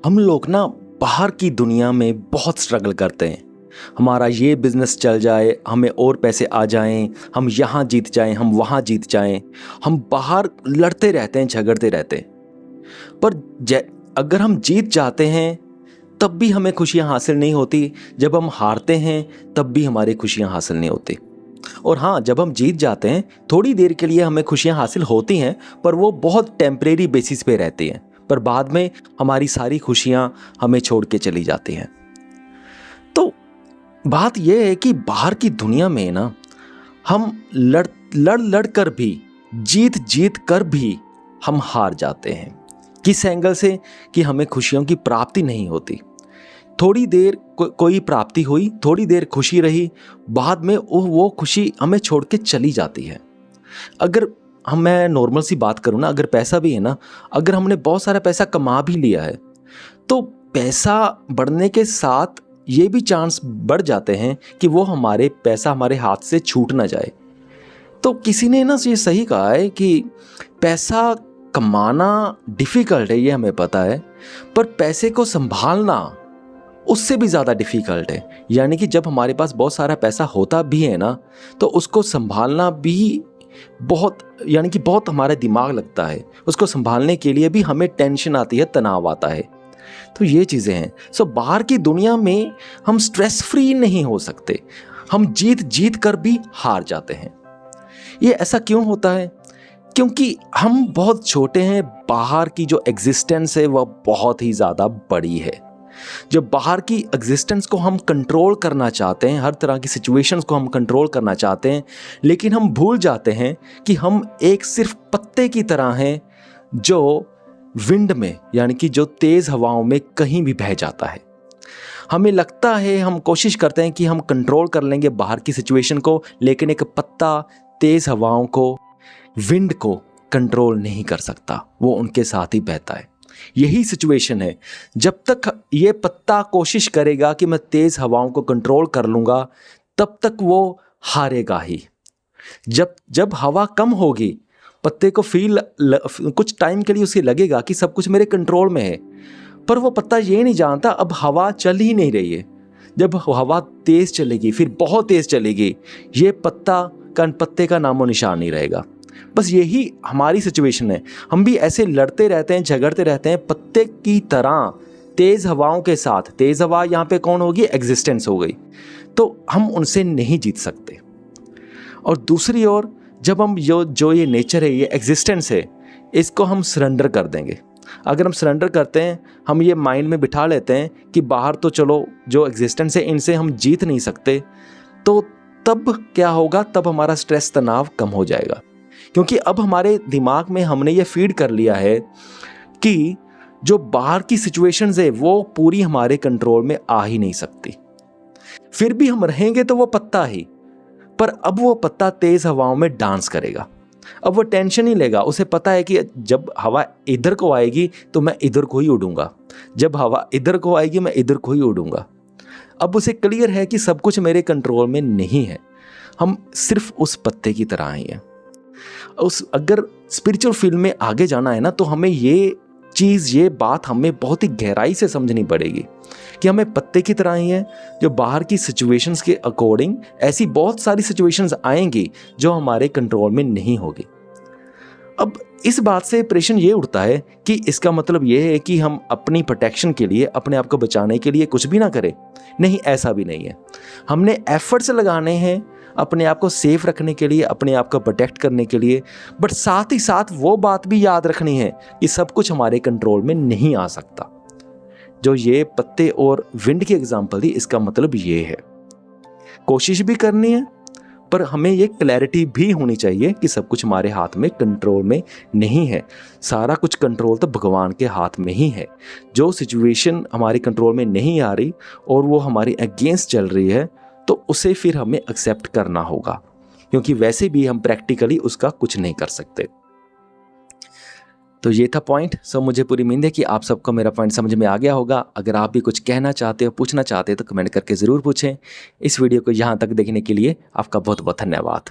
हम लोग ना बाहर की दुनिया में बहुत स्ट्रगल करते हैं। हमारा ये बिज़नेस चल जाए, हमें और पैसे आ जाएं, हम यहाँ जीत जाएं, हम वहाँ जीत जाएं। हम बाहर लड़ते रहते हैं, झगड़ते रहते हैं। पर अगर हम जीत जाते हैं तब भी हमें खुशियाँ हासिल नहीं होती। जब हम हारते हैं तब भी हमारी खुशियाँ हासिल नहीं होती। और हाँ, जब हम जीत जाते हैं थोड़ी देर के लिए हमें खुशियाँ हासिल होती हैं, पर वो बहुत टेम्परेरी बेसिस पे रहती हैं। पर बाद में हमारी सारी खुशियाँ हमें छोड़ के चली जाती हैं। तो बात यह है कि बाहर की दुनिया में ना हम लड़ कर भी, जीत जीत कर भी हम हार जाते हैं। किस एंगल से? कि हमें खुशियों की प्राप्ति नहीं होती। थोड़ी देर कोई प्राप्ति हुई, थोड़ी देर खुशी रही, बाद में वो खुशी हमें छोड़ के चली जाती है। अगर मैं नॉर्मल सी बात करूँ ना, अगर पैसा भी है ना, अगर हमने बहुत सारा पैसा कमा भी लिया है तो पैसा बढ़ने के साथ ये भी चांस बढ़ जाते हैं कि वो पैसा हमारे हाथ से छूट ना जाए। तो किसी ने ना ये सही कहा है कि पैसा कमाना डिफ़िकल्ट है, ये हमें पता है, पर पैसे को संभालना उससे भी ज़्यादा डिफ़िकल्ट है। यानी कि जब हमारे पास बहुत सारा पैसा होता भी है ना, तो उसको संभालना भी बहुत हमारा दिमाग लगता है। उसको संभालने के लिए भी हमें टेंशन आती है, तनाव आता है। तो ये चीज़ें हैं। बाहर की दुनिया में हम स्ट्रेस फ्री नहीं हो सकते। हम जीत जीत कर भी हार जाते हैं। ये ऐसा क्यों होता है? क्योंकि हम बहुत छोटे हैं। बाहर की जो एग्जिस्टेंस है वह बहुत ही ज़्यादा बड़ी है। जब बाहर की एग्जिस्टेंस को हम कंट्रोल करना चाहते हैं, हर तरह की सिचुएशंस को हम कंट्रोल करना चाहते हैं, लेकिन हम भूल जाते हैं कि हम एक सिर्फ पत्ते की तरह हैं जो विंड में, यानी कि जो तेज़ हवाओं में कहीं भी बह जाता है। हमें लगता है, हम कोशिश करते हैं कि हम कंट्रोल कर लेंगे बाहर की सिचुएशन को, लेकिन एक पत्ता तेज़ हवाओं को, विंड को कंट्रोल नहीं कर सकता। वो उनके साथ ही बहता है। यही सिचुएशन है। जब तक ये पत्ता कोशिश करेगा कि मैं तेज़ हवाओं को कंट्रोल कर लूँगा, तब तक वो हारेगा ही। जब हवा कम होगी, पत्ते को कुछ टाइम के लिए उसे लगेगा कि सब कुछ मेरे कंट्रोल में है, पर वो पत्ता ये नहीं जानता अब हवा चल ही नहीं रही है। जब हवा तेज़ चलेगी, फिर बहुत तेज़ चलेगी, ये पत्ते का नामो निशान नहीं रहेगा। बस यही हमारी सिचुएशन है। हम भी ऐसे लड़ते रहते हैं, झगड़ते रहते हैं पत्ते की तरह तेज़ हवाओं के साथ। तेज़ हवा यहाँ पे कौन होगी? एग्जिस्टेंस हो गई। तो हम उनसे नहीं जीत सकते। और दूसरी ओर जब हम जो ये नेचर है, ये एग्जिस्टेंस है, इसको हम सरेंडर कर देंगे। अगर हम सरेंडर करते हैं, हम ये माइंड में बिठा लेते हैं कि बाहर तो चलो जो एग्जिस्टेंस है इनसे हम जीत नहीं सकते, तो तब क्या होगा? तब हमारा स्ट्रेस, तनाव कम हो जाएगा। क्योंकि अब हमारे दिमाग में हमने ये फीड कर लिया है कि जो बाहर की सिचुएशंस है वो पूरी हमारे कंट्रोल में आ ही नहीं सकती। फिर भी हम रहेंगे तो वो पत्ता ही, पर अब वो पत्ता तेज हवाओं में डांस करेगा। अब वो टेंशन नहीं लेगा। उसे पता है कि जब हवा इधर को आएगी तो मैं इधर को ही उड़ूंगा, जब हवा इधर को आएगी मैं इधर को ही उड़ूंगा। अब उसे क्लियर है कि सब कुछ मेरे कंट्रोल में नहीं है, हम सिर्फ उस पत्ते की तरह ही हैं। अगर स्पिरिचुअल फील्ड में आगे जाना है ना, तो हमें ये बात हमें बहुत ही गहराई से समझनी पड़ेगी कि हमें पत्ते की तरह ही है, जो बाहर की सिचुएशंस के अकॉर्डिंग ऐसी बहुत सारी सिचुएशंस आएंगी जो हमारे कंट्रोल में नहीं होगी। अब इस बात से प्रश्न ये उठता है कि इसका मतलब ये है कि हम अपनी प्रोटेक्शन के लिए, अपने आप को बचाने के लिए कुछ भी ना करें। नहीं, ऐसा भी नहीं है। हमने एफर्ट्स लगाने हैं अपने आप को सेफ रखने के लिए, अपने आप को प्रोटेक्ट करने के लिए, बट साथ ही साथ वो बात भी याद रखनी है कि सब कुछ हमारे कंट्रोल में नहीं आ सकता। जो ये पत्ते और विंड की एग्जांपल थी, इसका मतलब ये है। कोशिश भी करनी है, पर हमें ये क्लैरिटी भी होनी चाहिए कि सब कुछ हमारे हाथ में कंट्रोल में नहीं है। सारा कुछ कंट्रोल तो भगवान के हाथ में ही है। जो सिचुएशन हमारे कंट्रोल में नहीं आ रही और वो हमारे अगेंस्ट चल रही है, तो उसे फिर हमें एक्सेप्ट करना होगा, क्योंकि वैसे भी हम प्रैक्टिकली उसका कुछ नहीं कर सकते। तो ये था पॉइंट। मुझे पूरी उम्मीद है कि आप सबको मेरा पॉइंट समझ में आ गया होगा। अगर आप भी कुछ कहना चाहते हो, पूछना चाहते हो, तो कमेंट करके ज़रूर पूछें। इस वीडियो को यहाँ तक देखने के लिए आपका बहुत बहुत धन्यवाद।